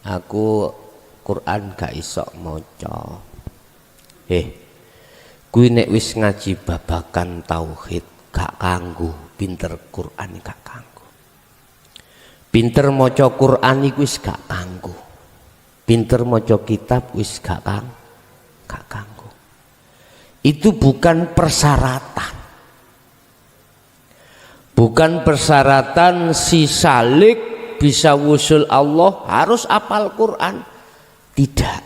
aku Quran gak iso maca. Kuwi nek wis ngaji babakan tauhid gak kanggo pinter Quran, gak kanggo. Pinter maca Quran iku wis gak kanggo. Pinter maca kitab wis gak kanggo. Itu bukan persyaratan. Bukan persyaratan si salik bisa wusul Allah harus apal Quran. Tidak.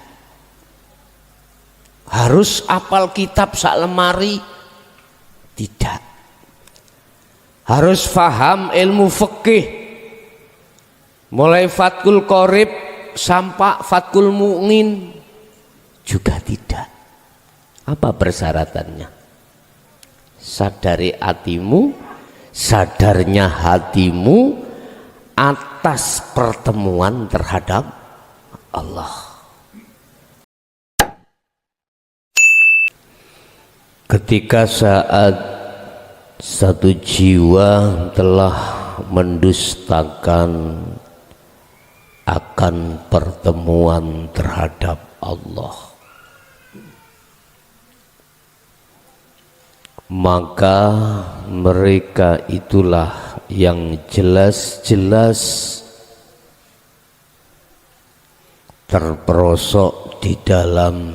Harus apal kitab sak lemari. Tidak. Harus faham ilmu fikih. Mulai Fathul Qorib sampai Fathul Mu'in juga tidak. Apa persyaratannya? Sadari hatimu, sadarnya hatimu atas pertemuan terhadap Allah. Ketika saat satu jiwa telah mendustakan akan pertemuan terhadap Allah, maka mereka itulah yang jelas-jelas terperosok di dalam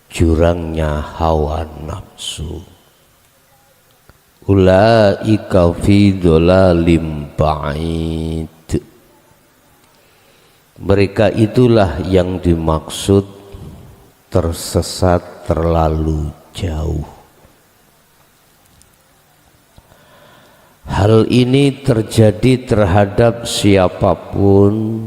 jurangnya hawa nafsu. Ulaika fi dhalalim ba'id. Mereka itulah yang dimaksud tersesat terlalu jauh. Hal ini terjadi terhadap siapapun,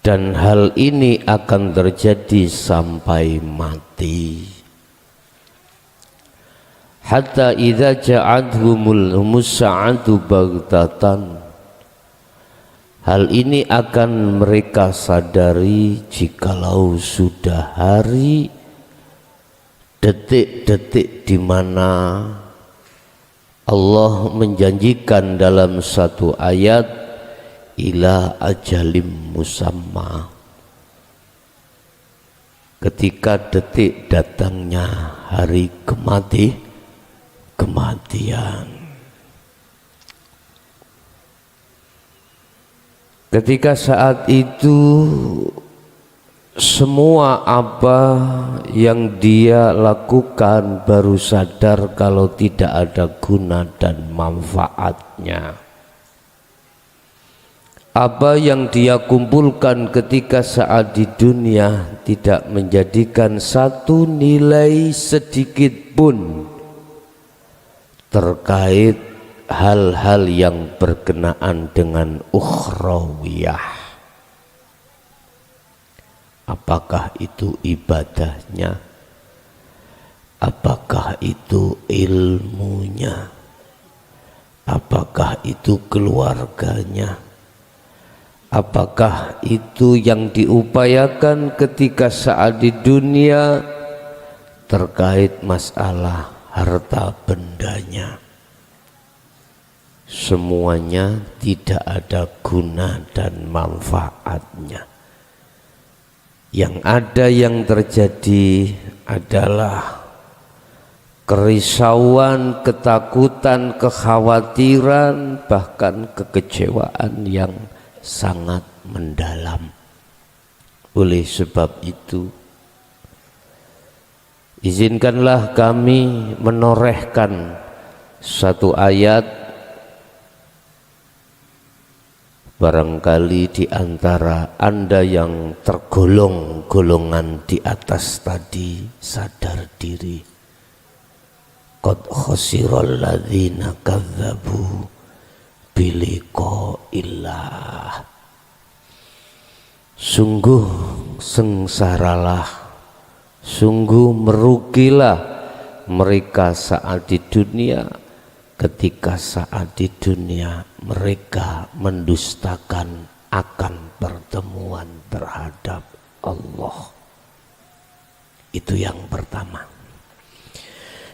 dan hal ini akan terjadi sampai mati. Hatta idza ja'adhumul musa'atu baghtatan. Hal ini akan mereka sadari jikalau sudah hari, detik-detik di mana Allah menjanjikan dalam satu ayat ila ajalim musamma. Ketika detik datangnya hari kematian. Ketika saat itu semua apa yang dia lakukan baru sadar kalau tidak ada guna dan manfaatnya. Apa yang dia kumpulkan ketika saat di dunia tidak menjadikan satu nilai sedikit pun terkait hal-hal yang berkenaan dengan ukhrawiyah. Apakah itu ibadahnya? Apakah itu ilmunya? Apakah itu keluarganya? Apakah itu yang diupayakan ketika saat di dunia terkait masalah harta bendanya? Semuanya tidak ada guna dan manfaatnya. Yang ada yang terjadi adalah kerisauan, ketakutan, kekhawatiran, bahkan kekecewaan yang sangat mendalam. Oleh sebab itu, izinkanlah kami menorehkan satu ayat. Barangkali di antara Anda yang tergolong golongan di atas tadi sadar diri. Qad khasiral ladzina kadzabu biliqa'illah. Sungguh sengsaralah, sungguh merugilah mereka saat di dunia, ketika saat di dunia mereka mendustakan akan pertemuan terhadap Allah. Itu yang pertama.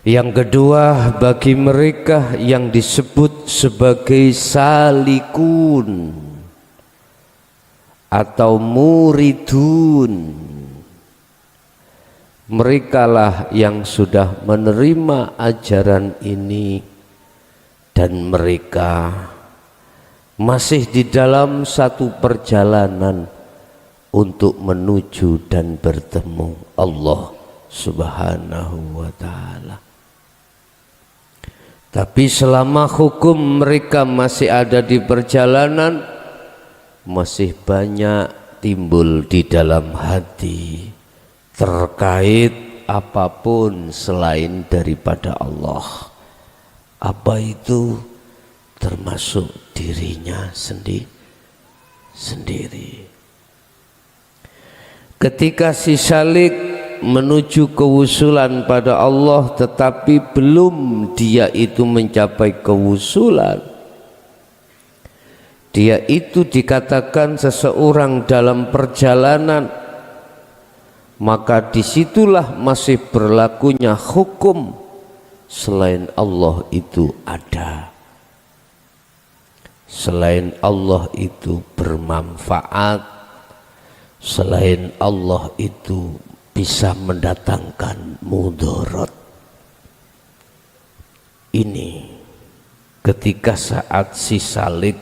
Yang kedua, bagi mereka yang disebut sebagai salikun atau muridun, merekalah yang sudah menerima ajaran ini dan mereka masih di dalam satu perjalanan untuk menuju dan bertemu Allah Subhanahu wa ta'ala. Tapi selama hukum mereka masih ada di perjalanan, masih banyak timbul di dalam hati terkait apapun selain daripada Allah. Apa itu? Termasuk dirinya sendiri. Ketika si salik menuju kewusulan pada Allah tetapi belum dia itu mencapai kewusulan, dia itu dikatakan seseorang dalam perjalanan, maka disitulah masih berlakunya hukum selain Allah itu ada. Selain Allah itu bermanfaat, selain Allah itu bisa mendatangkan mudarat. Ini ketika saat si salik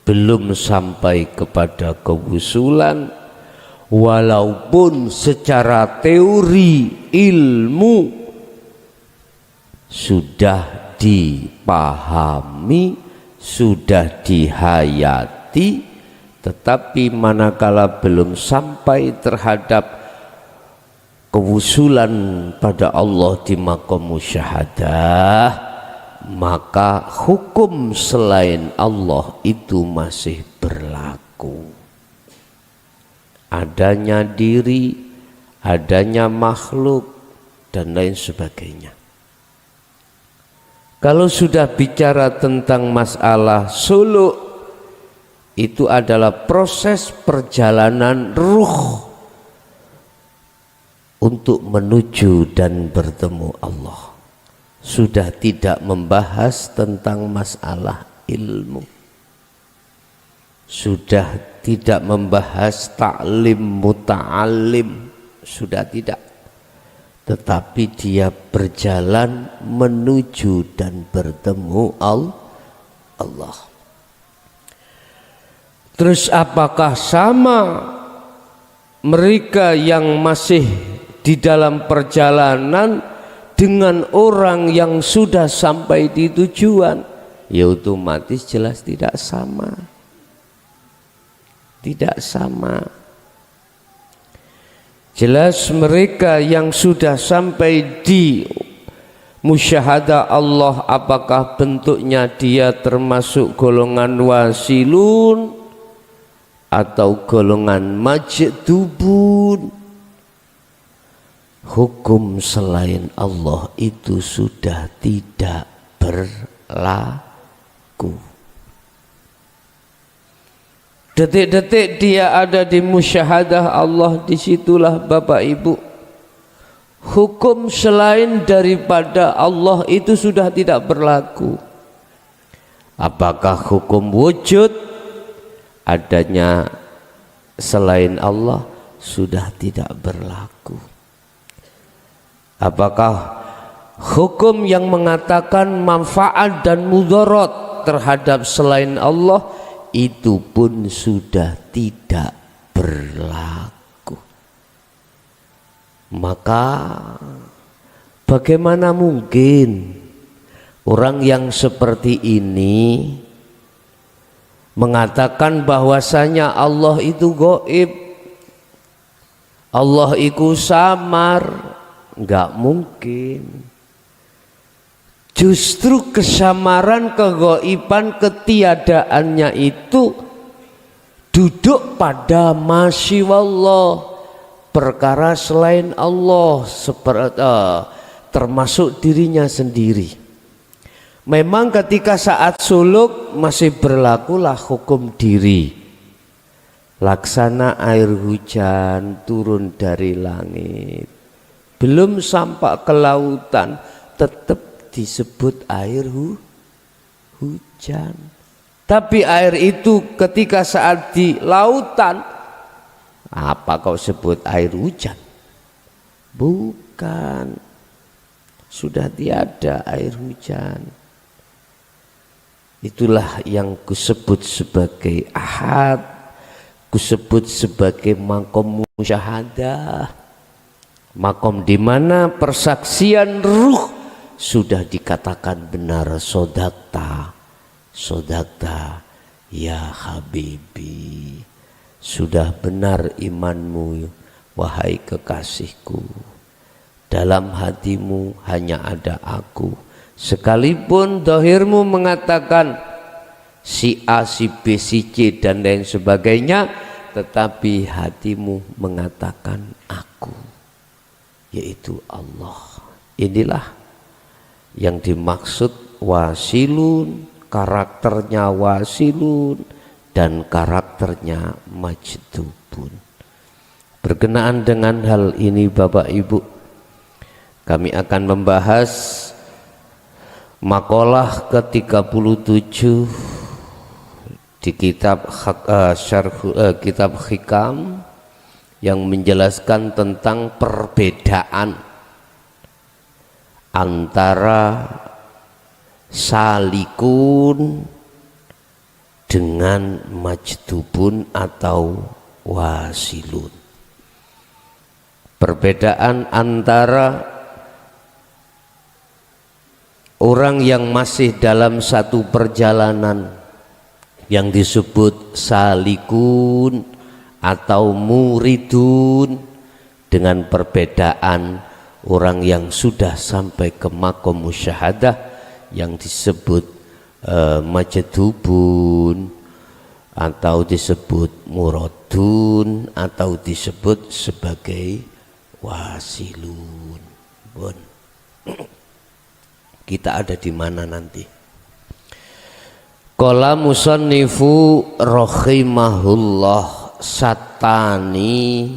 belum sampai kepada kewusulan, walaupun secara teori ilmu sudah dipahami, sudah dihayati, tetapi manakala belum sampai terhadap kewusulan pada Allah di maqam musyahadah, maka hukum selain Allah itu masih berlaku. Adanya diri, adanya makhluk, dan lain sebagainya. Kalau sudah bicara tentang masalah suluk, itu adalah proses perjalanan ruh untuk menuju dan bertemu Allah. Sudah tidak membahas tentang masalah ilmu, sudah tidak membahas ta'lim muta'alim, sudah tidak, tetapi dia berjalan menuju dan bertemu Allah. Terus apakah sama mereka yang masih di dalam perjalanan dengan orang yang sudah sampai di tujuan? Ya otomatis jelas tidak sama. Tidak sama. Jelas mereka yang sudah sampai di musyahadah Allah, apakah bentuknya dia termasuk golongan wasilun atau golongan majdubun? Hukum selain Allah itu sudah tidak berlaku. Detik-detik dia ada di musyahadah Allah, disitulah Bapak Ibu, hukum selain daripada Allah itu sudah tidak berlaku. Apakah hukum wujud adanya selain Allah sudah tidak berlaku? Apakah hukum yang mengatakan manfaat dan mudarat terhadap selain Allah itu pun sudah tidak berlaku? Maka bagaimana mungkin orang yang seperti ini mengatakan bahwasanya Allah itu gaib, Allah itu samar? Enggak mungkin. Justru kesamaran, kegaiban, ketiadaannya itu duduk pada masyiwallah, perkara selain Allah, termasuk dirinya sendiri. Memang ketika saat suluk masih berlakulah hukum diri. Laksana air hujan turun dari langit, belum sampai ke lautan, tetap disebut air hujan. Tapi air itu ketika saat di lautan, apa kau sebut air hujan? Bukan, sudah tiada air hujan. Itulah yang kusebut sebagai ahad, kusebut sebagai makom musyahadah, makom di mana persaksian ruh sudah dikatakan benar. Sodakta ya habibi, sudah benar imanmu wahai kekasihku. Dalam hatimu hanya ada aku, sekalipun dohirmu mengatakan si A, si B, si C dan lain sebagainya, tetapi hatimu mengatakan aku, yaitu Allah. Inilah yang dimaksud wasilun, karakternya wasilun dan karakternya majdubun. Berkenaan dengan hal ini Bapak Ibu, kami akan membahas makalah ke-37 di kitab kitab Hikam yang menjelaskan tentang perbedaan antara salikun dengan majdubun atau wasilun. Perbedaan antara orang yang masih dalam satu perjalanan yang disebut salikun atau muridun dengan perbedaan orang yang sudah sampai ke makom musyahadah yang disebut majdubun atau disebut muradun atau disebut sebagai wasilun. Bon. Kita ada di mana nanti? Qala musannifu rahimahullah satani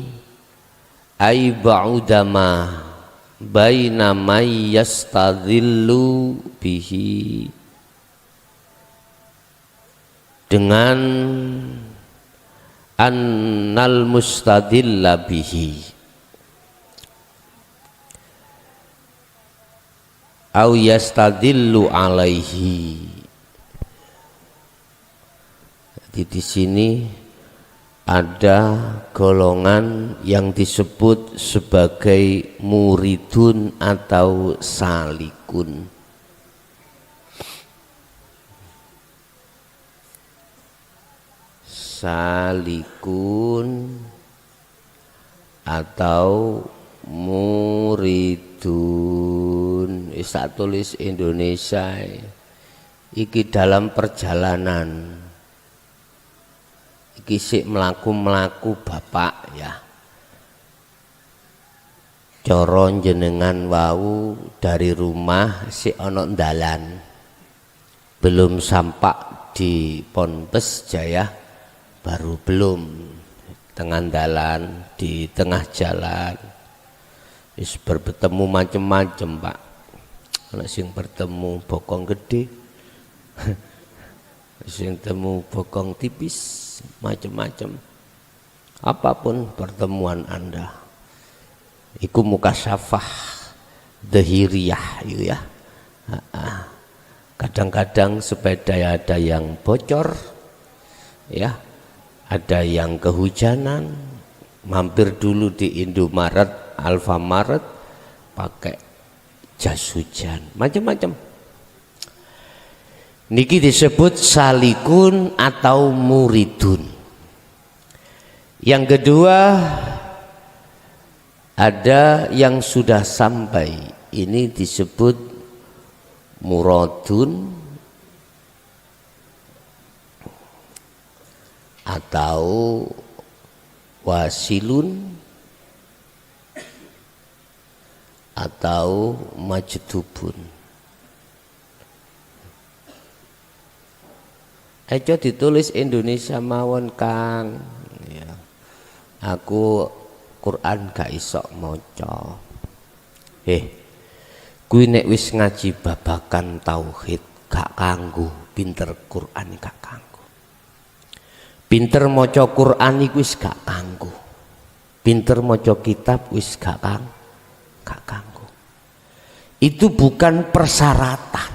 ay ba'udama baina may yastadhillu bihi, dengan annal mustadilla bihi au yastadillu alaihi. Jadi di sini ada golongan yang disebut sebagai muridun atau salikun. Salikun atau muridun, bisa tulis Indonesia. Iki dalam perjalanan, iki sik melaku bapak ya. Coro jenengan wau dari rumah sik ono ndalan, belum sampak di Ponpes Jaya, baru belum tengah dalan, di tengah jalan wis bertemu macem-macem Pak. Ana sing bertemu bokong gede, sing temu bokong tipis, macem-macem. Apapun pertemuan Anda, iku mukasyafah dhahiriyah ya. Kadang-kadang sepeda ada yang bocor ya, ada yang kehujanan, mampir dulu di Indomaret, Alfamaret, pakai jas hujan, macam-macam. Niki disebut salikun atau muridun. Yang kedua, ada yang sudah sampai, ini disebut muradun atau wasilun atau majdubun. Aja ditulis Indonesia mawon Kang ya. Aku Quran gak iso maca. kuwi nek wis ngaji babakan tauhid gak kanggo pinter Quran, gak kanggo. Pinter maca Quran iku wis gak kanggo. Pinter maca kitab wis gak kanggo. Itu bukan persyaratan.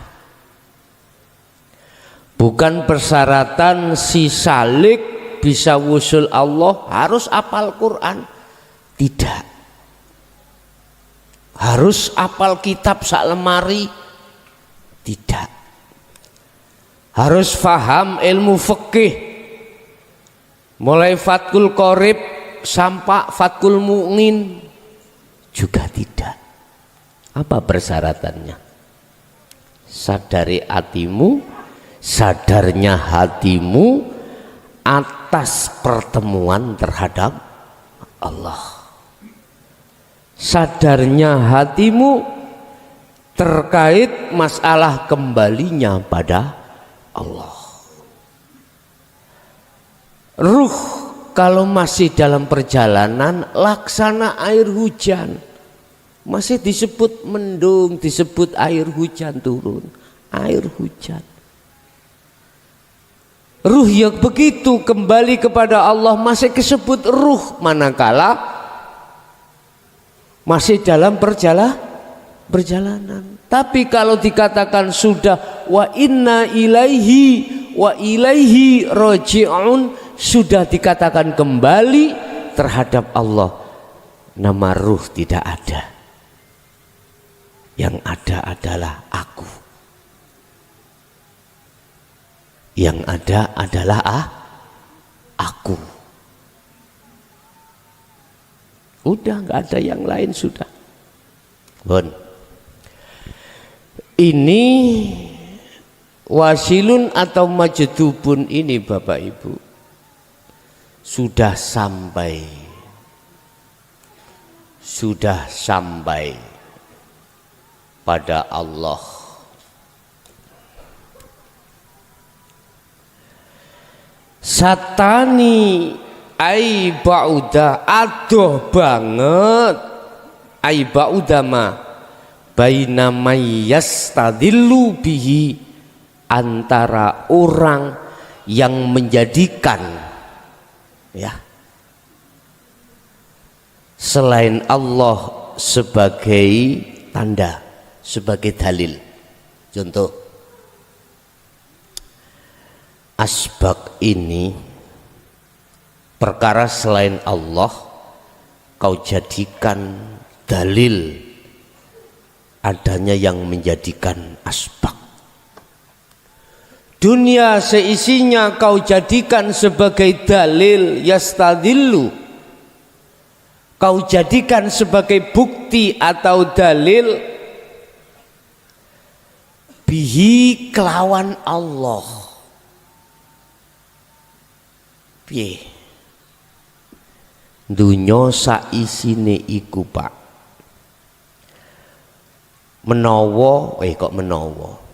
Bukan persyaratan si salik bisa wusul Allah harus apal Quran. Tidak. Harus apal kitab sak lemari. Tidak. Harus faham ilmu fikih. Mulai Fathul Qorib sampai Fathul Mu'in juga tidak. Apa persyaratannya? Sadari hatimu, sadarnya hatimu atas pertemuan terhadap Allah. Sadarnya hatimu terkait masalah kembalinya pada Allah. Ruh kalau masih dalam perjalanan laksana air hujan, masih disebut mendung, disebut air hujan turun, air hujan. Ruh yang begitu kembali kepada Allah masih disebut ruh, manakala masih dalam perjalanan. Tapi kalau dikatakan sudah wa inna ilaihi raji'un, sudah dikatakan kembali terhadap Allah, nama ruh tidak ada. Yang ada adalah aku. Yang ada adalah aku. Udah nggak ada yang lain sudah. Bon. Ini wasilun atau majdubun ini Bapak Ibu sudah sampai pada Allah. Satani ai ba'uda adoh banget, ai ba'udama baina mayyastadillu bihi, antara orang yang menjadikan ya selain Allah sebagai tanda, sebagai dalil. Contoh, asbab ini, perkara selain Allah kau jadikan dalil adanya yang menjadikan asbab. Dunia seisinya kau jadikan sebagai dalil, yastadillu, kau jadikan sebagai bukti atau dalil, bihi kelawan Allah. Piye? Dunya saisine iku Pak,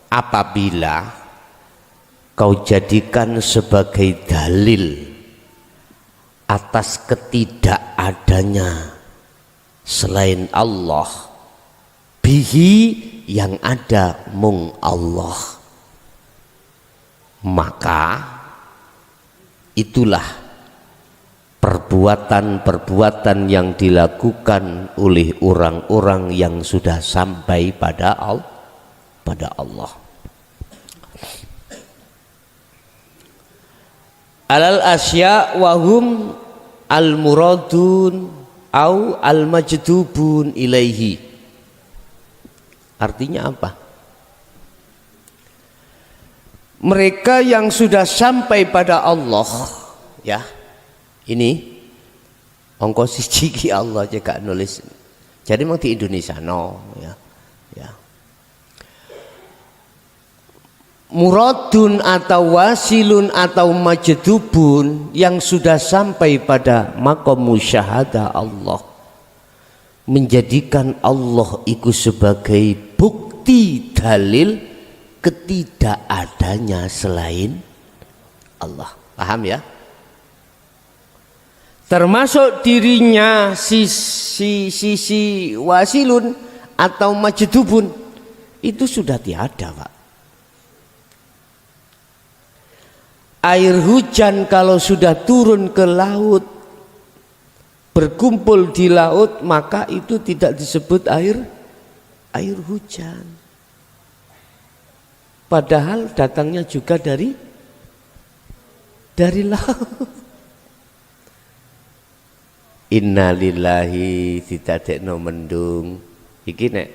apabila kau jadikan sebagai dalil atas ketidakadanya selain Allah, bihi yang ada mung Allah, maka itulah perbuatan-perbuatan yang dilakukan oleh orang-orang yang sudah sampai pada Allah. Alal asya wahum al muradun au al majdubun ilaihi. Artinya apa? Mereka yang sudah sampai pada Allah, ya. Ini ongko siji ki Allah aja gak nulis. Jadi mau di Indonesia ya. Muradun atau wasilun atau majdubun yang sudah sampai pada maqam musyahadah Allah, menjadikan Allah itu sebagai bukti dalil ketidakadanya selain Allah. Paham ya? Termasuk dirinya sisi wasilun atau majdubun itu sudah tiada, Pak. Air hujan kalau sudah turun ke laut, berkumpul di laut, maka itu tidak disebut air hujan. Padahal datangnya juga dari laut. Innalillahi didadekno mendung. Iki nek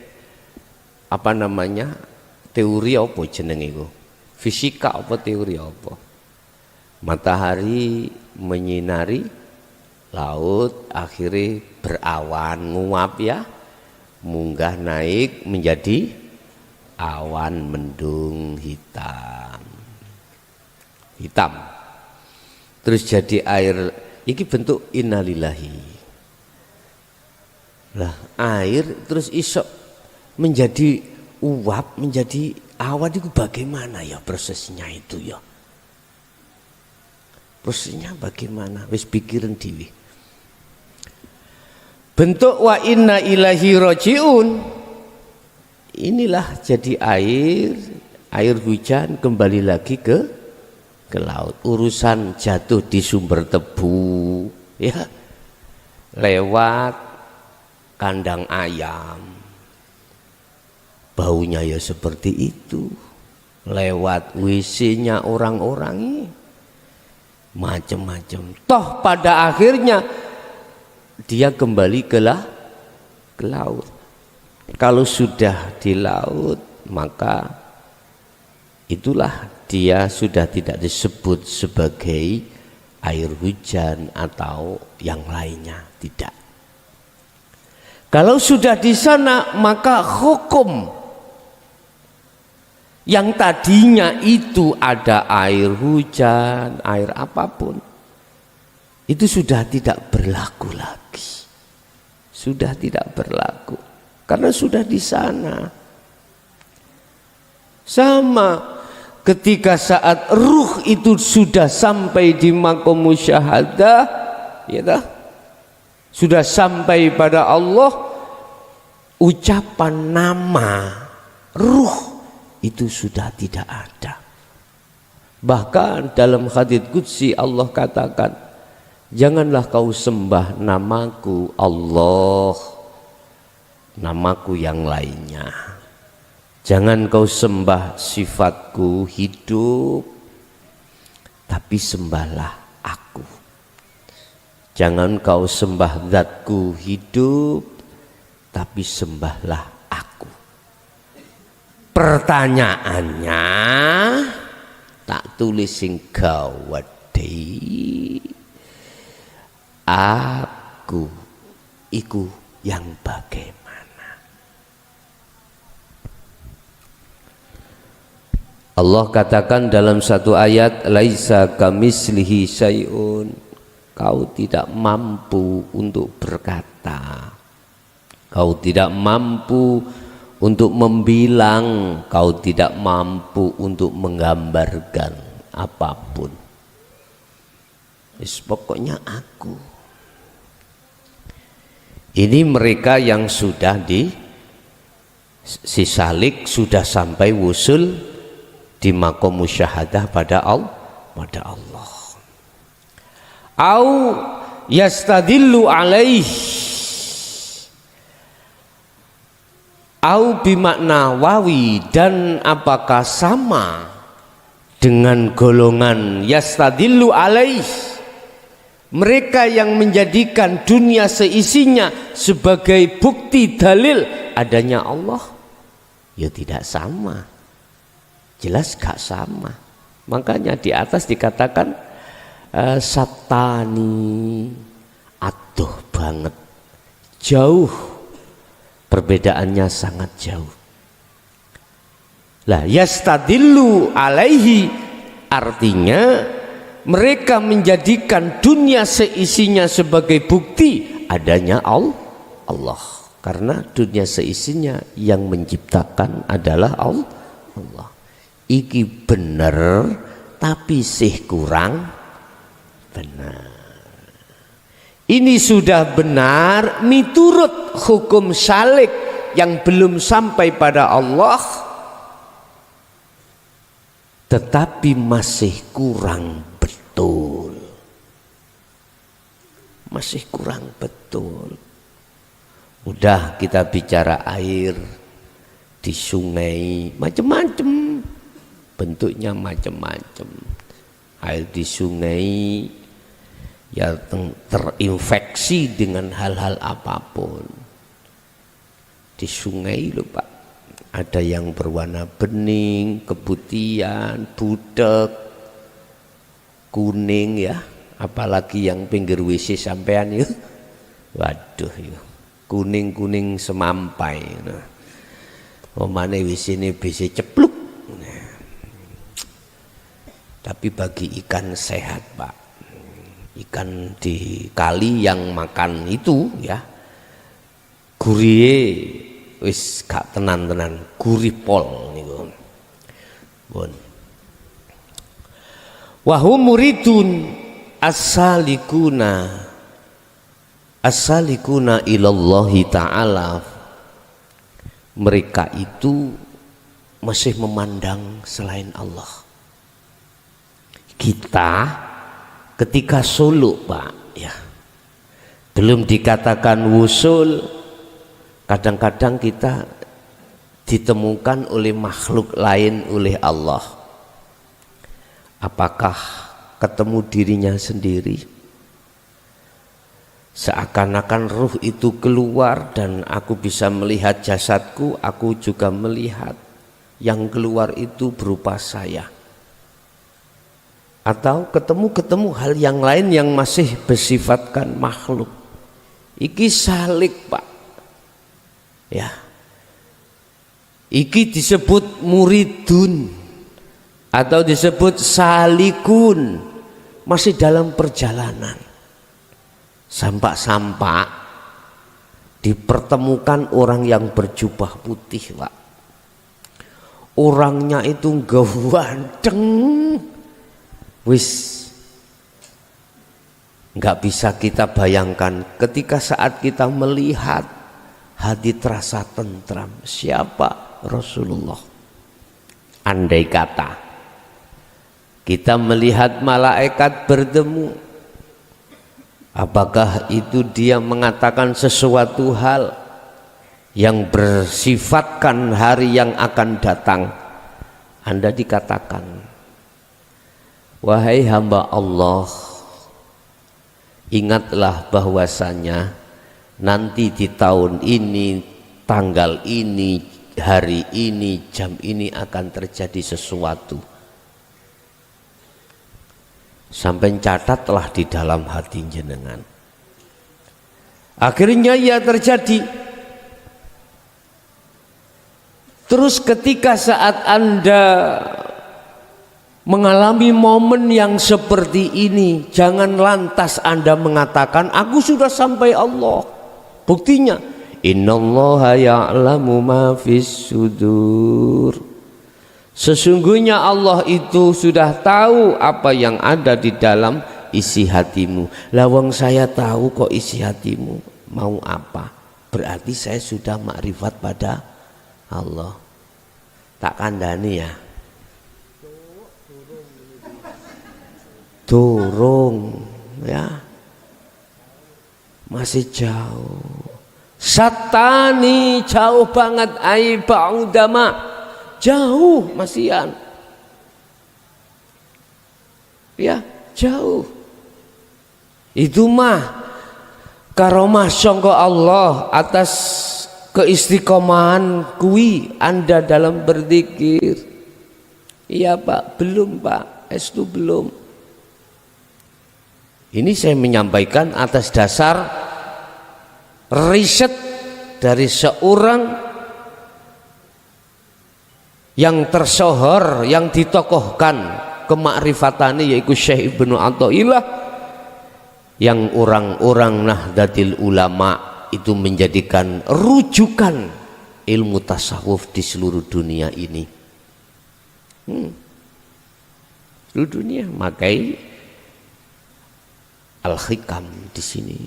apa namanya? Teori apa jenenge iku? Fisika apa teori apa? Matahari menyinari laut, akhirnya berawan, nguap ya, munggah naik menjadi awan mendung hitam. Terus jadi air. Iki bentuk innalillahi. Lah air terus isok menjadi uap, menjadi awan, itu bagaimana ya prosesnya itu ya? Prosesnya bagaimana? Wis pikiran dewi. Bentuk wa inna ilahi rojiun. Inilah jadi air hujan kembali lagi ke laut. Urusan jatuh di sumber tebu ya, lewat kandang ayam, baunya ya seperti itu, lewat WC-nya orang-orang ini macam-macam. Toh pada akhirnya dia kembali ke laut. Kalau sudah di laut, maka itulah dia sudah tidak disebut sebagai air hujan atau yang lainnya, tidak. Kalau sudah di sana, maka hukum yang tadinya itu ada air hujan, air apapun, itu sudah tidak berlaku lagi. Sudah tidak berlaku karena sudah di sana. Sama ketika saat ruh itu sudah sampai di maqam musyahadah, ya dah, sudah sampai pada Allah, ucapan nama ruh itu sudah tidak ada. Bahkan dalam hadits qudsi Allah katakan, janganlah kau sembah namaku Allah, namaku yang lainnya. Jangan kau sembah sifatku hidup, tapi sembahlah aku. Jangan kau sembah zatku hidup, tapi sembahlah aku. Pertanyaannya tak tulis sing gawedhe, aku iku yang bagaimana? Allah katakan dalam satu ayat, laisa kamislihi syai'un. Kau tidak mampu untuk berkata, kau tidak mampu untuk membilang, kau tidak mampu untuk menggambarkan apapun. Pokoknya aku. Ini mereka yang sudah si salik sudah sampai wusul di maqam musyahadah pada Allah. Au yastadillu alaih, au bimakna wawi, dan apakah sama dengan golongan yastadillu alaih, mereka yang menjadikan dunia seisinya sebagai bukti dalil adanya Allah? Ya tidak sama. Jelas gak sama. Makanya di atas dikatakan satani, aduh banget, jauh, perbedaannya sangat jauh. Lah yastadillu alaihi artinya mereka menjadikan dunia seisinya sebagai bukti adanya Allah. Karena dunia seisinya yang menciptakan adalah Allah. Iki bener tapi sih kurang benar. Ini sudah benar miturut hukum syalik yang belum sampai pada Allah. tetapi masih kurang betul. Masih kurang betul. Udah kita bicara air di sungai macam-macam, bentuknya macam-macam. Air di sungai ya terinfeksi dengan hal-hal apapun. Di sungai lho Pak, ada yang berwarna bening, keputihan, butek, kuning ya, apalagi yang pinggir WC sampean ya, waduh ya, kuning-kuning semampai. Nah, omane WC ini bisa cepluk. Nah, tapi bagi ikan sehat Pak, ikan di kali yang makan itu ya, gurihe wis gak tenan-tenan, gurih pol niku. Pun. Wa hum muridun as-salikuna ilallahi ta'ala. Mereka itu masih memandang selain Allah. Kita ketika suluk Pak ya, belum dikatakan wusul, kadang-kadang kita ditemukan oleh makhluk lain oleh Allah. Apakah ketemu dirinya sendiri? Seakan-akan ruh itu keluar dan aku bisa melihat jasadku, aku juga melihat yang keluar itu berupa saya. Atau ketemu hal yang lain yang masih bersifatkan makhluk. Iki salik Pak ya, iki disebut muridun atau disebut salikun, masih dalam perjalanan. Sampak-sampak dipertemukan orang yang berjubah putih Pak. Orangnya itu ganteng, wis nggak bisa kita bayangkan. Ketika saat kita melihat, hati terasa tentram. Siapa? Rasulullah. Andai kata kita melihat malaikat bertemu, apakah itu dia mengatakan sesuatu hal yang bersifatkan hari yang akan datang? Anda dikatakan, wahai hamba Allah, ingatlah bahwasanya nanti di tahun ini, tanggal ini, hari ini, jam ini akan terjadi sesuatu. Sampai catatlah di dalam hati jenengan. Akhirnya ya terjadi. Terus ketika saat Anda mengalami momen yang seperti ini, jangan lantas Anda mengatakan aku sudah sampai Allah. Buktinya, innallaha ya'lamu ma fis sudur. Sesungguhnya Allah itu sudah tahu apa yang ada di dalam isi hatimu. Lawang saya tahu kok isi hatimu mau apa, berarti saya sudah makrifat pada Allah. Tak kandani ya, durung ya, masih jauh. Satani jauh banget, ai ba'udama, jauh masihan ya, jauh. Itu mah karomah sangka Allah atas keistiqomahan kui Anda dalam berzikir. Iya Pak, belum Pak, itu belum. Ini saya menyampaikan atas dasar riset dari seorang yang tersohor, yang ditokohkan kemakrifatannya, yaitu Syekh Ibnu Athaillah, yang orang-orang Nahdlatul Ulama itu menjadikan rujukan ilmu tasawuf di seluruh dunia ini. Seluruh dunia. Makai Al-Hikam di sini.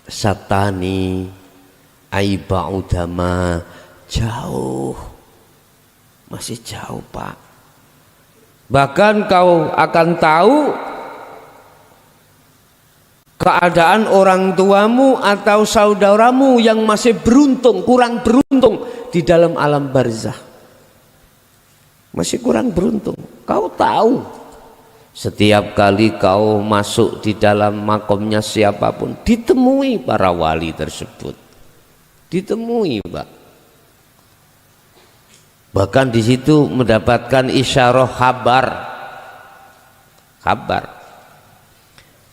Satani aiba udama, jauh, masih jauh Pak. Bahkan kau akan tahu keadaan orang tuamu atau saudaramu yang masih beruntung, kurang beruntung di dalam alam barzah. Masih kurang beruntung. Kau tahu setiap kali kau masuk di dalam makomnya siapapun, ditemui para wali tersebut. Ditemui, Pak. Bahkan di situ mendapatkan isyarah kabar.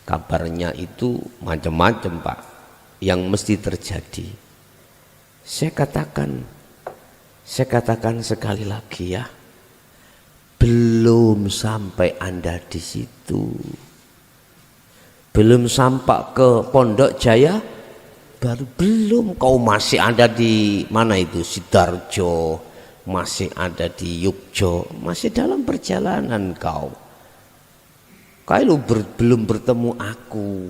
Kabarnya itu macam-macam, Pak, yang mesti terjadi. Saya katakan sekali lagi ya, belum sampai Anda di situ, belum sampai ke Pondok Jaya, baru belum. Kau masih ada di mana itu, Sidarjo, masih ada di Yogyo, masih dalam perjalanan kau. Kau belum bertemu aku,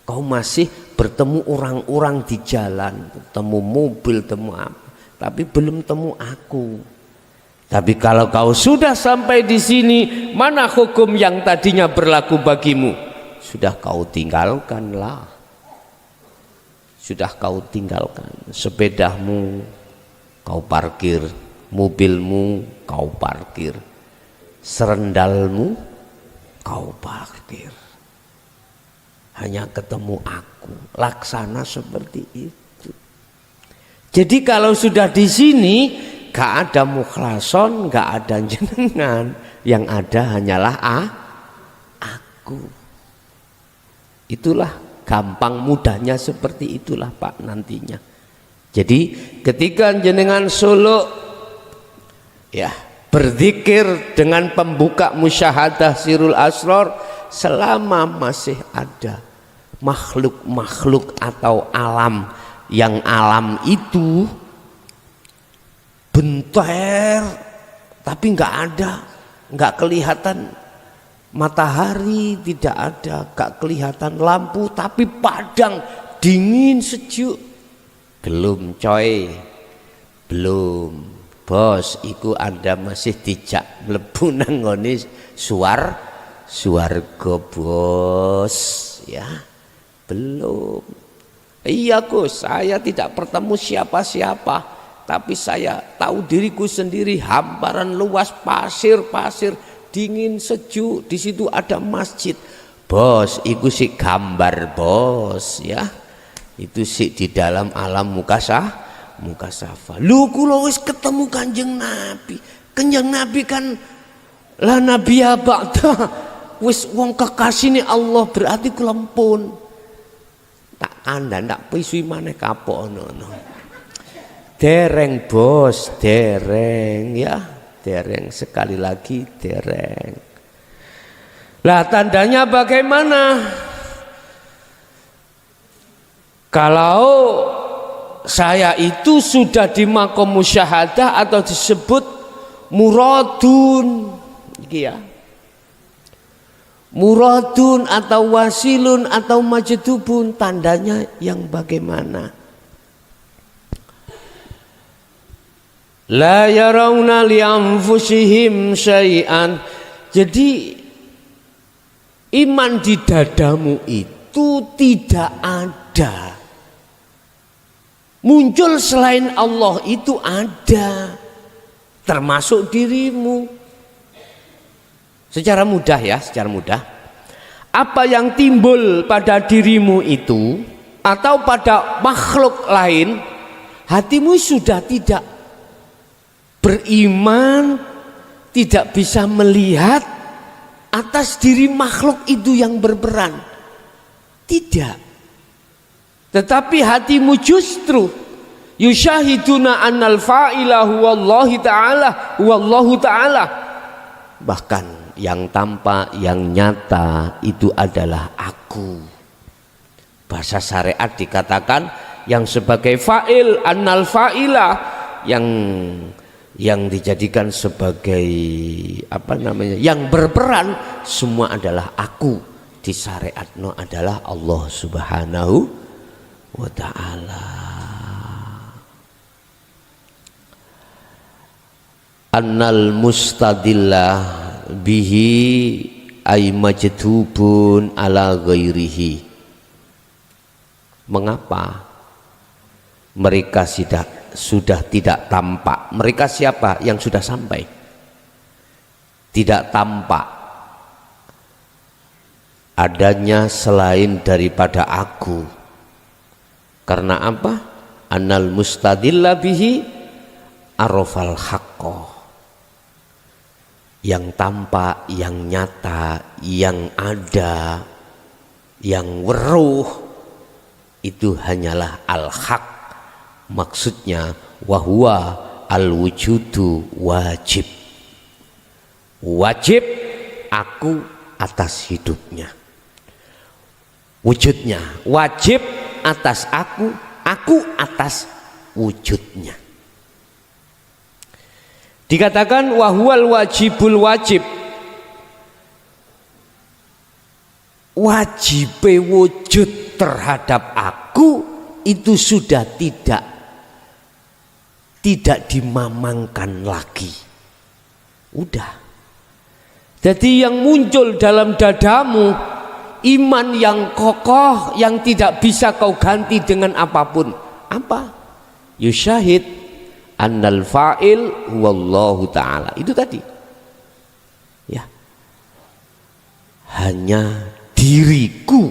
kau masih bertemu orang-orang di jalan, bertemu mobil, temu apa, tapi belum temu aku. Tapi kalau kau sudah sampai di sini, mana hukum yang tadinya berlaku bagimu? Sudah kau tinggalkanlah. Sudah kau tinggalkan. Sepedamu kau parkir, mobilmu kau parkir, serendalmu kau parkir. Hanya ketemu aku. Laksana seperti itu. Jadi kalau sudah di sini, gak ada mukhlason, gak ada jenengan, yang ada hanyalah aku. Itulah gampang mudahnya seperti itulah, Pak, nantinya. Jadi ketika jenengan suluk ya berzikir dengan pembuka musyahadah sirul asror, selama masih ada makhluk-makhluk atau alam, yang alam itu bentar tapi nggak ada, nggak kelihatan matahari, tidak ada, nggak kelihatan lampu, tapi padang, dingin, sejuk. Belum coy, belum bos, iku Anda masih dijak mlebu nang ngene swarga bos ya. Belum. Iya Gus, saya tidak bertemu siapa-siapa, tapi saya tahu diriku sendiri, hamparan luas pasir-pasir, dingin sejuk, di situ ada masjid. Bos, itu sih gambar bos ya. Itu sih di dalam alam mukasafa. Lu kula wis ketemu Kanjeng Nabi. Kanjeng Nabi kan la nabiya ba'da. Wis wong kekasihne Allah, berarti kula pun tak kandhan tak pisui maneh kapok ngono. Dereng bos, dereng ya, dereng, sekali lagi dereng. Lah tandanya bagaimana? Kalau saya itu sudah di makom musyahadah atau disebut muradun, ya, muradun atau wasilun atau majdubun, tandanya yang bagaimana? La yarawna li anfusihim syai'an. Jadi iman di dadamu itu tidak ada. Muncul selain Allah itu ada, termasuk dirimu. Secara mudah ya, secara mudah. Apa yang timbul pada dirimu itu atau pada makhluk lain, hatimu sudah tidak beriman, tidak bisa melihat atas diri makhluk itu yang berperan. Tidak. Tetapi hatimu justru yusyahiduna annal fa'ila huwallahi ta'ala, huwallahu ta'ala. Bahkan yang tampak, yang nyata itu adalah aku. Bahasa syariat dikatakan yang sebagai fa'il, annal fa'ila, yang dijadikan sebagai apa namanya, yang berperan, semua adalah aku. Di syariatno adalah Allah Subhanahu wa ta'ala. Annal mustadillah, bihi ay majdubun ala ghairihi. Mengapa mereka sudah tidak tampak? Mereka siapa yang sudah sampai? Tidak tampak adanya selain daripada aku. Karena apa? Annal mustadilla bihi arafal haqqo. Yang tampak, yang nyata, yang ada, yang weruh itu hanyalah al-haq. Maksudnya wahwa al-wujudu wajib. Wajib aku atas hidupnya. Wujudnya wajib atas aku atas wujudnya. Dikatakan wahwal wajibul wajib. Wajib wujud terhadap aku itu sudah tidak dimamangkan lagi. Udah. Jadi yang muncul dalam dadamu iman yang kokoh yang tidak bisa kau ganti dengan apapun. Apa? Yusyahid annal fa'il huwallahu ta'ala. Itu tadi. Ya. Hanya diriku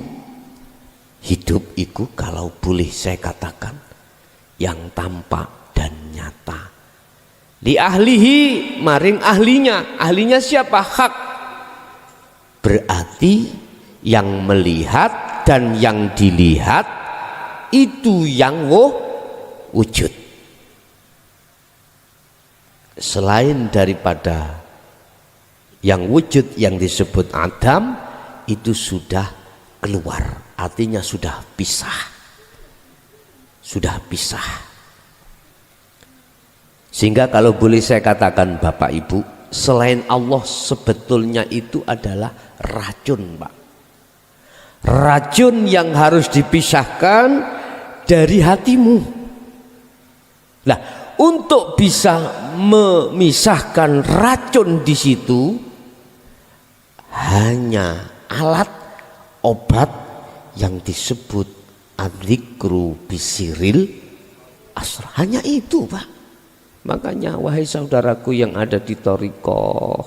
hidup itu, kalau boleh saya katakan, yang tampak dan nyata. Li ahlihi, maring ahlinya. Ahlinya siapa? Hak. Berarti yang melihat dan yang dilihat itu yang wujud. Selain daripada yang wujud yang disebut Adam, itu sudah keluar. Artinya sudah pisah. Sudah pisah. Sehingga kalau boleh saya katakan Bapak Ibu, selain Allah sebetulnya itu adalah racun, Pak. Racun yang harus dipisahkan dari hatimu. Nah, untuk bisa memisahkan racun di situ hanya alat obat yang disebut adzikru bisiril asrar. Hanya itu, Pak. Makanya wahai saudaraku yang ada di thariqah,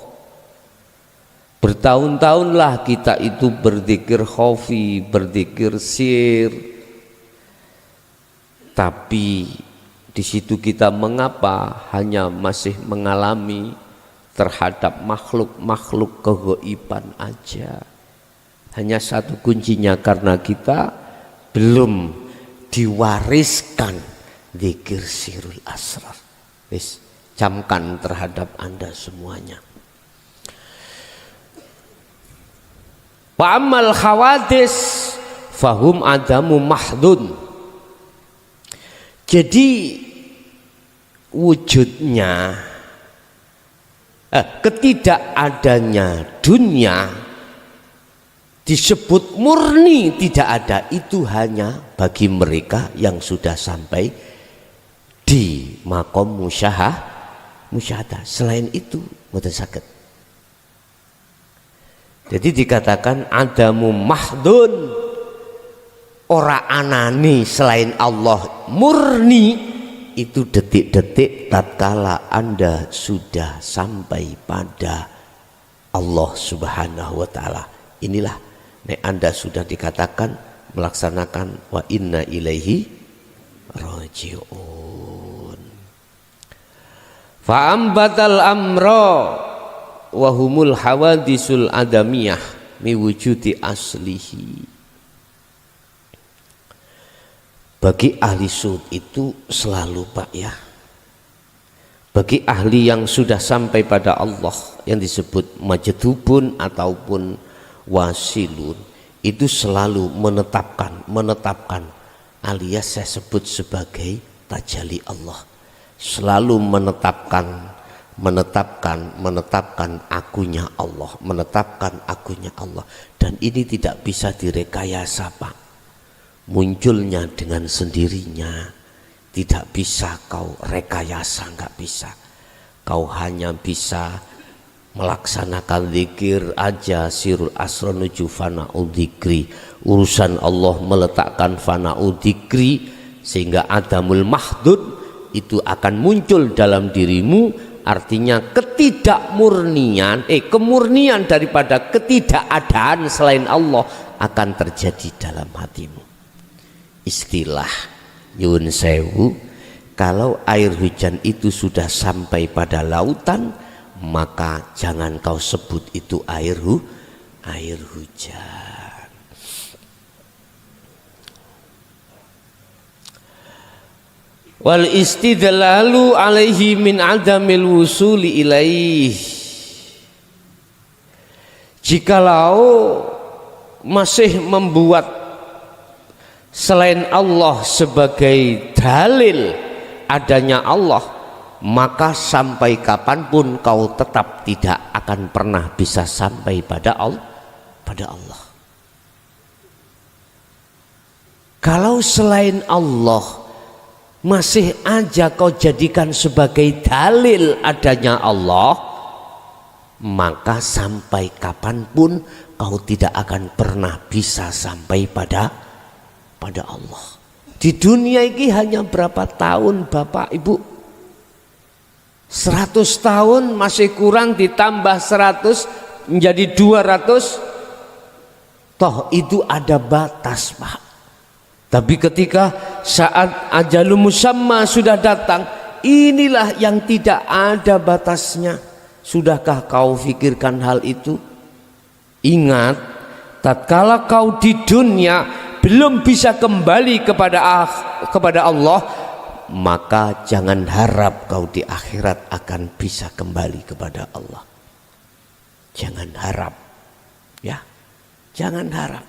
bertahun-tahunlah kita itu berzikir khafi, berzikir sir, tapi di situ kita mengapa hanya masih mengalami terhadap makhluk-makhluk kegaiban aja. Hanya satu kuncinya, karena kita belum diwariskan zikir sirul asrar. Wis, camkan terhadap Anda semuanya. Wa amal khawadis fahum adamu mahdun. Jadi wujudnya ketidakadanya dunia disebut murni tidak ada, itu hanya bagi mereka yang sudah sampai di makom musyahadah. Selain itu mboten saged. Jadi dikatakan adamu mahdun, ora anani selain Allah murni, itu detik-detik tatkala Anda sudah sampai pada Allah Subhanahu wa taala. Inilah nek Anda sudah dikatakan melaksanakan wa inna ilaihi raji'un. Fa'ambatal amra wa humul hawadisul adamiyah mi wujudi aslihi. Bagi ahli sud itu selalu, Pak, ya, bagi ahli yang sudah sampai pada Allah yang disebut majdubun ataupun wasilun, itu selalu menetapkan alias saya sebut sebagai tajalli Allah. Selalu menetapkan akunya Allah, menetapkan akunya Allah. Dan ini tidak bisa direkayasa, Pak. Munculnya dengan sendirinya, tidak bisa kau rekayasa, nggak bisa. Kau hanya bisa melaksanakan zikir aja sirul asra nuju fana'u dzikri. Urusan Allah meletakkan fana'u dzikri sehingga adamul mahdud itu akan muncul dalam dirimu, artinya ketidakmurnian kemurnian daripada ketidakadaan selain Allah akan terjadi dalam hatimu. Istilah nyuwun sewu, kalau air hujan itu sudah sampai pada lautan, maka jangan kau sebut itu air hujan. Wal istidlalu alaihi min adamil wusuli ilaih. Jikalau masih membuat selain Allah sebagai dalil adanya Allah, maka sampai kapanpun kau tetap tidak akan pernah bisa sampai pada Allah. Kalau selain Allah masih aja kau jadikan sebagai dalil adanya Allah, maka sampai kapanpun kau tidak akan pernah bisa sampai pada Allah. Di dunia ini hanya berapa tahun Bapak Ibu? 100 tahun masih kurang, ditambah 100 menjadi 200. Toh itu ada batas Pak. Tapi ketika saat ajalul musamma sudah datang, inilah yang tidak ada batasnya. Sudahkah kau pikirkan hal itu? Ingat, tatkala kau di dunia belum bisa kembali kepada Allah, maka jangan harap kau di akhirat akan bisa kembali kepada Allah. Jangan harap, ya, jangan harap.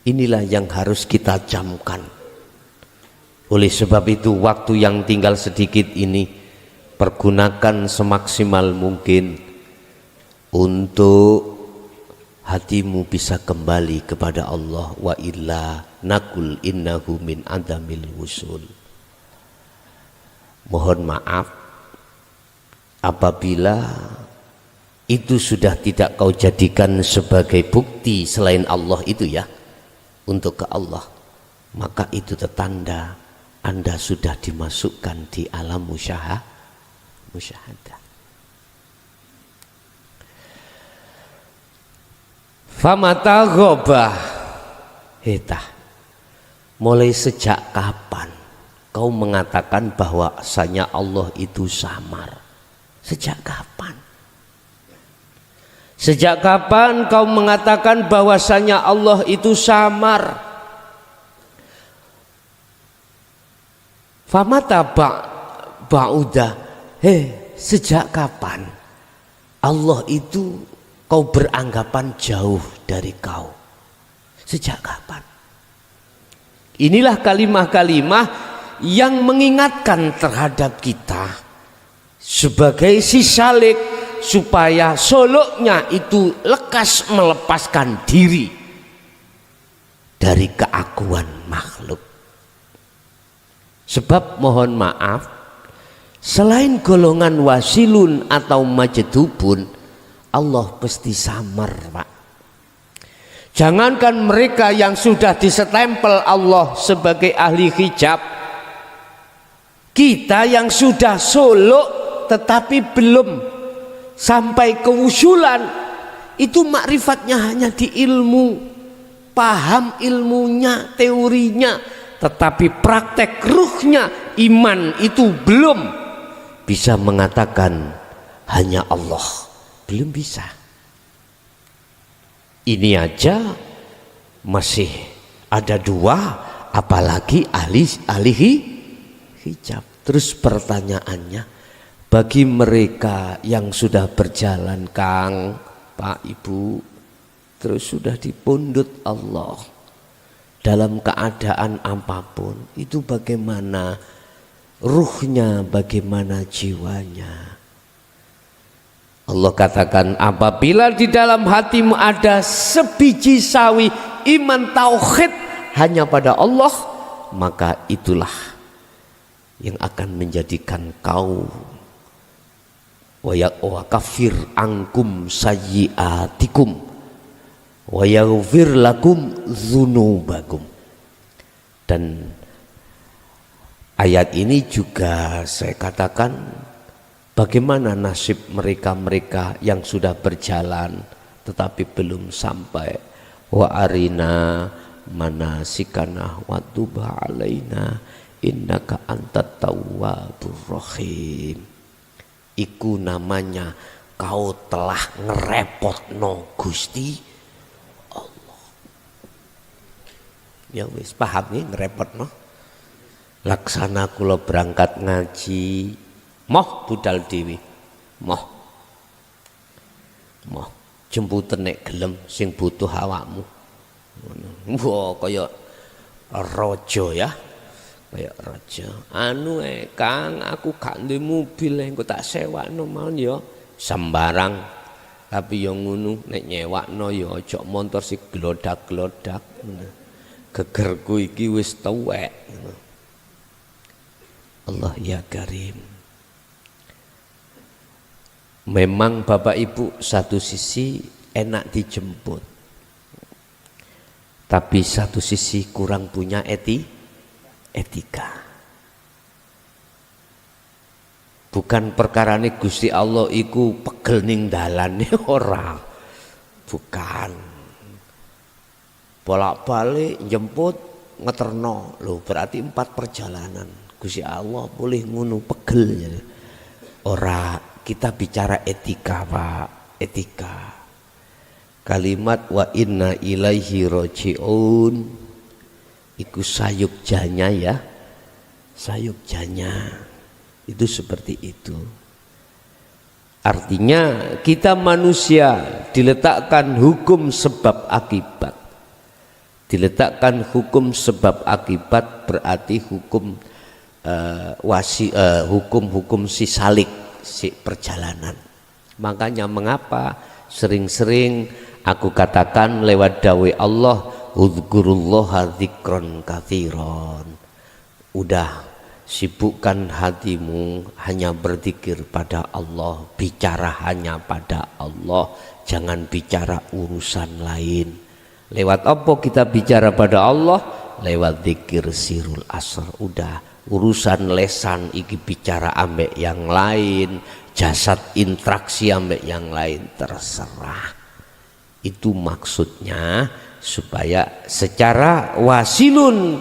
Inilah yang harus kita camkan. Oleh sebab itu, waktu yang tinggal sedikit ini pergunakan semaksimal mungkin untuk hatimu bisa kembali kepada Allah. Wa illa nakul innahu min adamil wusul. Mohon maaf apabila itu sudah tidak kau jadikan sebagai bukti selain Allah itu ya, untuk ke Allah, maka itu tertanda Anda sudah dimasukkan di alam musyahadah. Famata ghobah hetah, mulai sejak kapan kau mengatakan bahwasanya Allah itu samar? Sejak kapan? Sejak kapan kau mengatakan bahwasanya Allah itu samar? Famata ba'uda, sejak kapan Allah itu kau beranggapan jauh dari kau? Sejak kapan? Inilah kalimah-kalimah yang mengingatkan terhadap kita sebagai si salik, supaya soloknya itu lekas melepaskan diri dari keakuan makhluk. Sebab mohon maaf, selain golongan wasilun atau majdubun, Allah pasti samar Pak. Jangankan mereka yang sudah disetempel Allah sebagai ahli hijab, kita yang sudah solok tetapi belum sampai kewusulan, itu makrifatnya hanya di ilmu, paham ilmunya, teorinya, tetapi praktek ruhnya, iman itu belum bisa mengatakan hanya Allah, belum bisa. Ini aja masih ada dua, apalagi ahli hijab. Terus pertanyaannya, bagi mereka yang sudah berjalan Kang, Pak, Ibu, terus sudah dipundhut Allah dalam keadaan apapun, itu bagaimana ruhnya, bagaimana jiwanya? Allah katakan, apabila di dalam hatimu ada sebiji sawi iman tauhid hanya pada Allah, maka itulah yang akan menjadikan kau wa kafir angkum sayyiatikum wa yaghfir lakum dzunubakum. Dan ayat ini juga saya katakan bagaimana nasib mereka-mereka yang sudah berjalan tetapi belum sampai. Wa arina manasikana wa tub alaina innaka antat tawwabur rahim. Iku namanya kau telah ngerepotno Gusti Allah. Ya wis paham nih ngerepotno. Laksana kula berangkat ngaji moh budal dewi, moh jemputan nek gelem sing butuh awakmu. Wah kaya raja ya, kaya raja. Anu Kang, aku gak duwe mobil, engko tak sewakno mawon ya. Sembarang. Tapi yang ngono nek nyewakno ya aja montor sing glodak-glodak. Gegerku iki wis tuwek. Allah ya Karim. Memang Bapak Ibu satu sisi enak dijemput, tapi satu sisi kurang punya etika. Bukan perkarane Gusti Allah iku pegel ning dalane ora. Bukan. Bolak-balik jemput ngeterno. Loh berarti 4 perjalanan. Gusti Allah boleh ngono pegel ya. Ora, kita bicara etika, Pak, etika. Kalimat wa inna ilaihi rajiun iku sayukjanya ya. Sayukjanya itu seperti itu. Artinya kita manusia diletakkan hukum sebab akibat. Diletakkan hukum sebab akibat berarti hukum hukum si salik, si perjalanan. Makanya mengapa sering-sering aku katakan lewat dawai Allah, udzkurullaha dzikron katsiron. Udah sibukkan hatimu hanya berzikir pada Allah, bicara hanya pada Allah, jangan bicara urusan lain. Lewat apa kita bicara pada Allah? Lewat zikir sirul asr. Udah urusan lesan iki bicara ambek yang lain, jasad interaksi ambek yang lain, terserah. Itu maksudnya supaya secara wasilun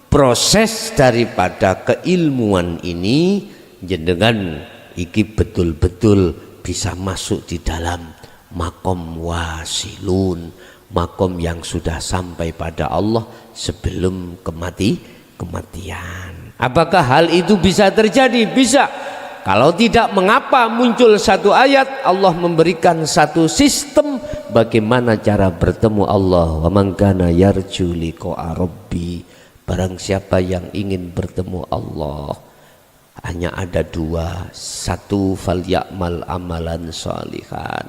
proses daripada keilmuan ini jenengan iki betul-betul bisa masuk di dalam makom wasilun, makom yang sudah sampai pada Allah sebelum kematian. Apakah hal itu bisa terjadi? Bisa. Kalau tidak, mengapa muncul satu ayat Allah memberikan satu sistem bagaimana cara bertemu Allah. Wa man kana yarju liqa'a rabbi, barang siapa yang ingin bertemu Allah hanya ada 2. Satu, falya'mal amalan sholihan,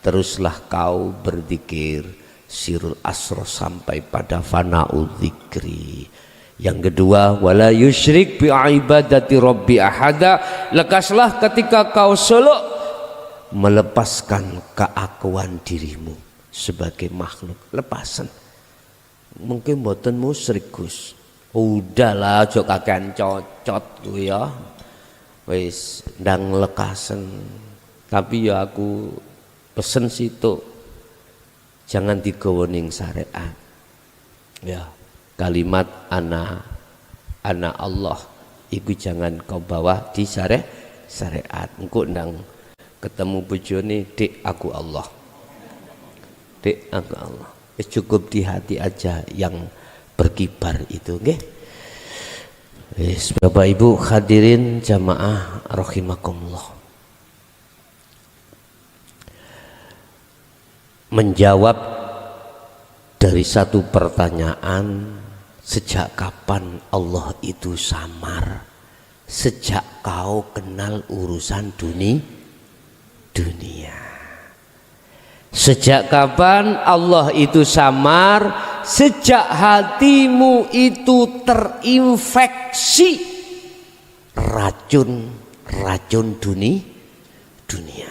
teruslah kau berzikir sirul asr sampai pada fana'u dzikri. Yang kedua, wala yusyrik bi ibadati rabbi ahada, lekaslah ketika kau solo melepaskan keakuan dirimu sebagai makhluk. Lepasan. Mungkin mboten musyrik Gus. Udahlah aja kakean cocot ku ya. Wis ndang lekasen. Tapi ya aku pesen situ jangan digawa ning syariat. Ya. Kalimat ana Allah itu jangan kau bawa di syariat. Engko ndang ketemu bojone, Dik aku Allah. Dik aku Allah. Cukup di hati aja yang berkibar itu, nggih. Wis Bapak Ibu hadirin jamaah rahimakumullah. Menjawab dari satu pertanyaan, sejak kapan Allah itu samar? Sejak kau kenal urusan dunia. Sejak kapan Allah itu samar? Sejak hatimu itu terinfeksi racun dunia.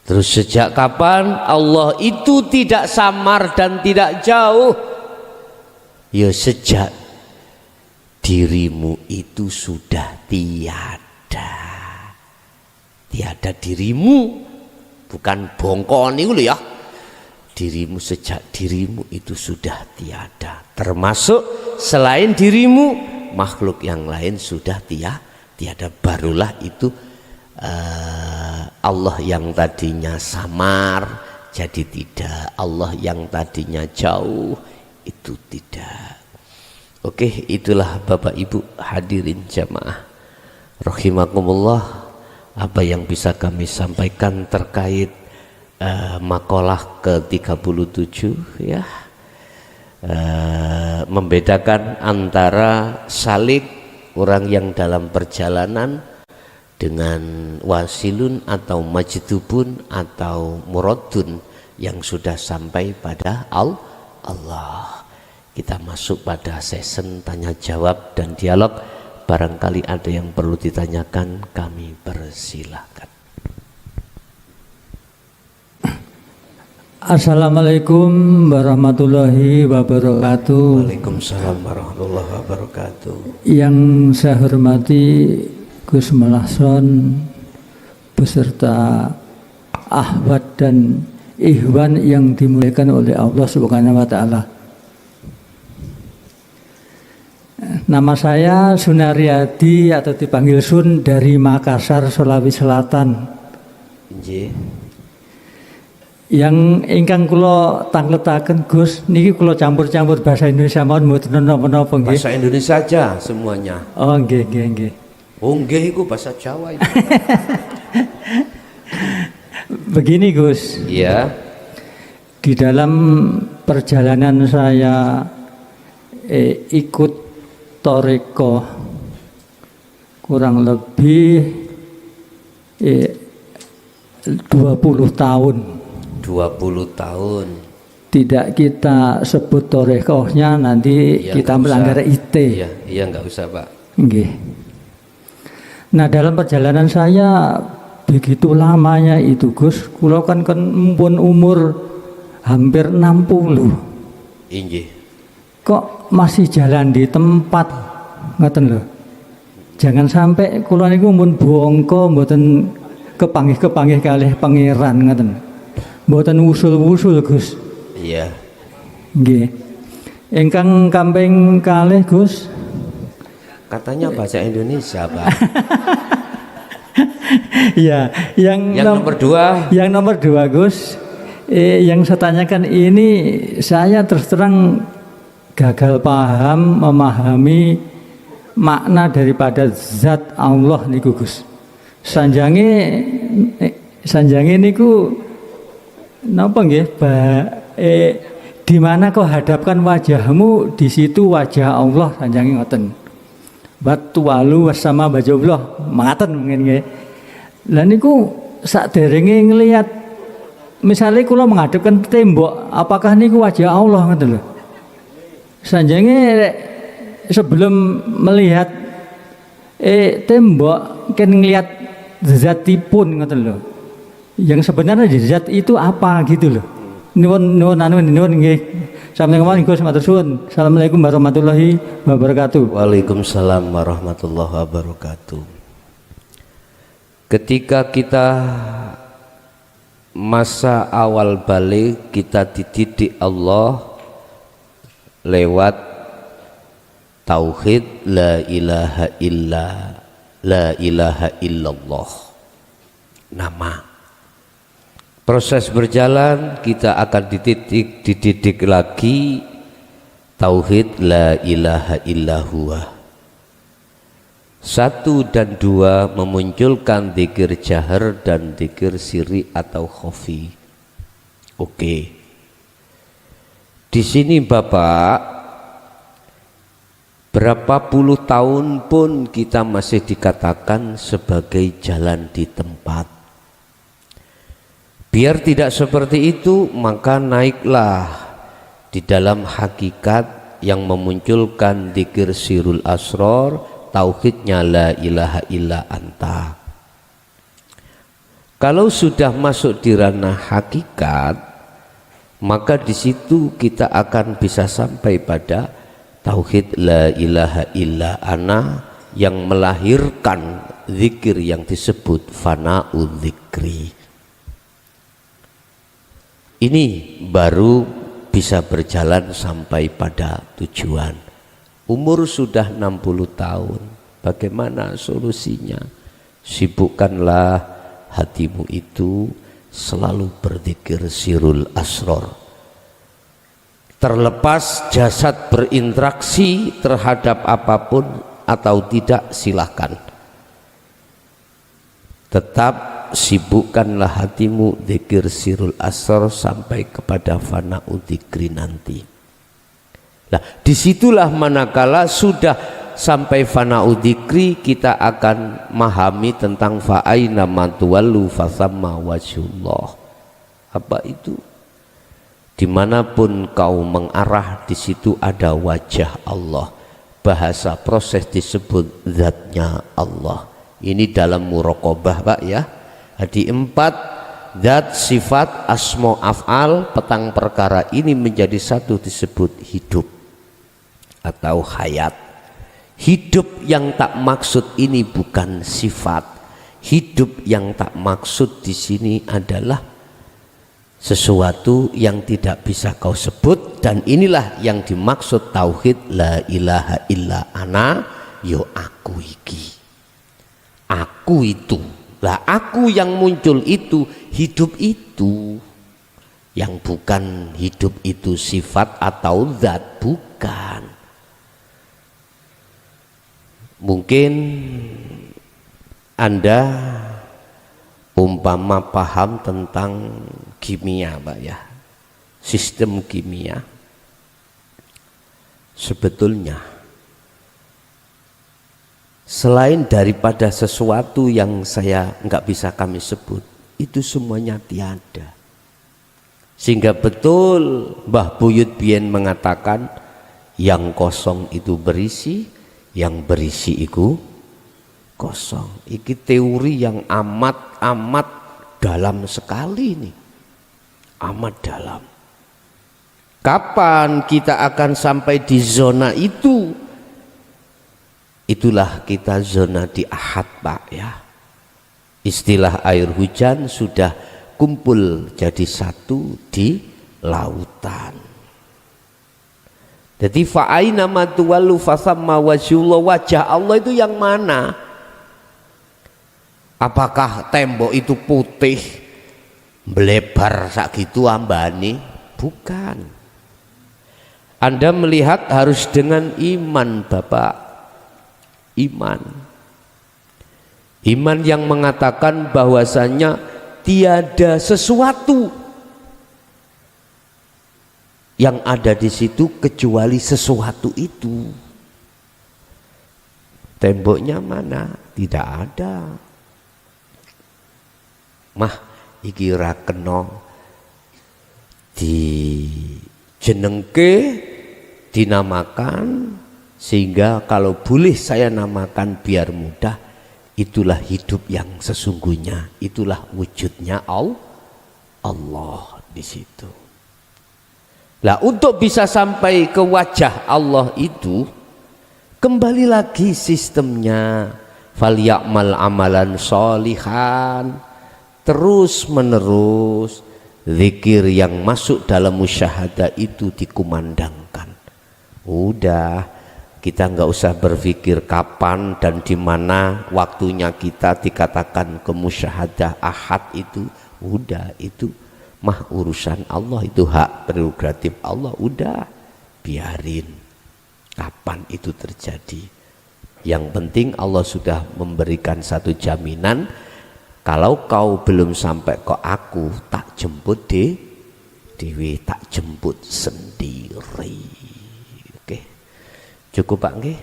Terus sejak kapan Allah itu tidak samar dan tidak jauh? Ya sejak dirimu itu sudah tiada. Tiada dirimu, bukan bongkon itu loh ya. Dirimu sejak dirimu itu sudah tiada. Termasuk selain dirimu, makhluk yang lain sudah tiada. Barulah itu Allah yang tadinya samar jadi tidak, Allah yang tadinya jauh itu tidak. Oke, itulah Bapak Ibu hadirin jamaah rahimakumullah, apa yang bisa kami sampaikan terkait makalah ke-37 ya. Membedakan antara salik orang yang dalam perjalanan dengan wasilun atau majdubun atau muradun yang sudah sampai pada Allah. Kita masuk pada sesi tanya jawab dan dialog. Barangkali ada yang perlu ditanyakan, kami persilahkan. Assalamualaikum warahmatullahi wabarakatuh. Waalaikumsalam warahmatullahi wabarakatuh. Yang saya hormati Gus Melahson beserta ahwat dan ikhwan yang dimuliakan oleh Allah Subhanahu wa taala. Nama saya Sunaryadi atau dipanggil Sun dari Makassar, Sulawesi Selatan. Yang ingkang kula tangletaken Gus niki kula campur-campur bahasa Indonesia mawon mboten napa-napa nggih. Bahasa Indonesia aja semuanya. Oh nggih. Oh nggih iku bahasa Jawa itu. Begini Gus. Iya. Di dalam perjalanan saya ikut Toreko kurang lebih 20 tahun. 20 tahun. Tidak kita sebut Torekohnya, nanti ya, kita melanggar IT. Iya nggak usah Pak. Nggih. Nah dalam perjalanan saya begitu lamanya itu Gus, kula kan pun umur hampir 60. Inggih. Kok masih jalan di tempat ngoten lho. Jangan sampai kula niku mun bongko mboten kepanggih-kepanggih kalih pangeran ngoten. Mboten usul-usul Gus. Iya. Nggih. Ingkang kamping kalih Gus. Katanya bahasa Indonesia, Pak. Ya, yang nomor 2. Yang nomor 2 Gus. Yang saya tanyakan ini saya terus terang gagal paham memahami makna daripada zat Allah niku Gus. Sanjange niku napa nggih di mana kau hadapkan wajahmu, di situ wajah Allah sanjange ngoten. Batu walu wasama bajullah maten mungkin nggih. Lah niku sakderenge nglihat misalnya kula menghadapkan tembok, apakah niku wajah Allah ngoten lho. Sanjange sebelum melihat tembok kan ngelihat zatipun ngoten lho. Yang sebenarnya zat itu apa gitu loh. Nuwun nggih. Assalamualaikum warahmatullahi wabarakatuh. Waalaikumsalam warahmatullahi wabarakatuh. Ketika kita masa awal balik, kita dididik Allah lewat tauhid la ilaha illallah. Nama. Proses berjalan, kita akan dididik lagi tauhid la ilaha illallah. 1 dan 2 memunculkan dzikir jahar dan dzikir sirri atau khafi. Oke. Di sini Bapak, berapa puluh tahun pun kita masih dikatakan sebagai jalan di tempat. Biar tidak seperti itu, maka naiklah di dalam hakikat yang memunculkan dzikir sirul asror, tauhidnya la ilaha illa anta. Kalau sudah masuk di ranah hakikat, maka di situ kita akan bisa sampai pada tauhid la ilaha illa ana yang melahirkan zikir yang disebut fana'u dzikri. Ini baru bisa berjalan sampai pada tujuan. Umur sudah 60 tahun, bagaimana solusinya? Sibukkanlah hatimu itu selalu berzikir sirul asror. Terlepas jasad berinteraksi terhadap apapun atau tidak, silahkan. Tetap sibukkanlah hatimu zikir sirul asror sampai kepada fana'u dzikri nanti. Nah, disitulah manakala sudah sampai fana'u dzikri, kita akan memahami tentang fa'aina matuwallu fasamma wajhullah. Apa itu? Dimanapun kau mengarah, di situ ada wajah Allah. Bahasa proses disebut zatnya Allah. Ini dalam muraqabah, Pak ya. Jadi 4 zat, sifat, asma, af'al, petang perkara ini menjadi satu disebut hidup atau hayat. Hidup yang tak maksud ini bukan sifat. Hidup yang tak maksud di sini adalah sesuatu yang tidak bisa kau sebut, dan inilah yang dimaksud tauhid la ilaha illa ana, yo aku iki. Aku itu. Lah aku yang muncul itu, hidup itu. Yang bukan hidup itu sifat atau zat, bukan. Mungkin Anda umpama paham tentang kimia, Pak ya, sistem kimia. Sebetulnya selain daripada sesuatu yang saya nggak bisa kami sebut, itu semuanya tiada. Sehingga betul Mbah Buyut Bien mengatakan yang kosong itu berisi, yang berisi itu kosong. Iki teori yang amat dalam sekali nih, amat dalam. Kapan kita akan sampai di zona itu? Itulah kita zona di ahad, Pak ya. Istilah air hujan sudah kumpul jadi satu di lautan. Jadi fa'aina matuwallu fasamma wajhullah, wajah Allah itu yang mana? Apakah tembok itu putih melebar sakitu ambani? Bukan. Anda melihat harus dengan iman, Bapak. Iman. Iman yang mengatakan bahwasanya tiada sesuatu yang ada di situ kecuali sesuatu itu. Temboknya mana? Tidak ada. Mah iki ra kena dijenengke, dinamakan, sehingga kalau boleh saya namakan biar mudah, itulah hidup yang sesungguhnya, itulah wujudnya Allah di situ. Lah untuk bisa sampai ke wajah Allah itu, kembali lagi sistemnya, falya'mal amalan sholihan, terus menerus zikir yang masuk dalam musyahadah itu dikumandangkan. Udah, kita nggak usah berpikir kapan dan di mana waktunya kita dikatakan ke musyahadah ahad itu. Udah, itu mah urusan Allah, itu hak prerogatif Allah. Udah, biarin kapan itu terjadi. Yang penting Allah sudah memberikan satu jaminan, kalau kau belum sampai ke aku, tak jemput dewi, tak jemput sendiri. Oke, cukup Pak nggih.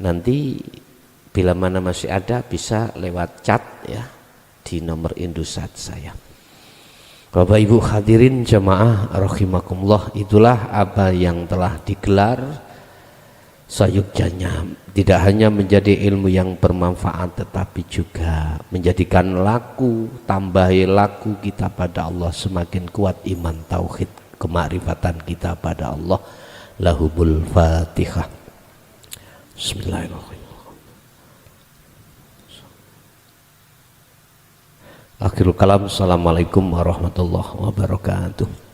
Nanti bila mana masih ada bisa lewat chat ya di nomor Indosat saya. Bapak Ibu hadirin jamaah rahimakumullah, itulah apa yang telah digelar sayugjanya tidak hanya menjadi ilmu yang bermanfaat, tetapi juga menjadikan laku, tambahi laku kita pada Allah semakin kuat iman tauhid kemakrifatan kita pada Allah. Lahumul Fatihah. Bismillahirrahmanirrahim. Akhirul kalam. Assalamualaikum warahmatullahi wabarakatuh.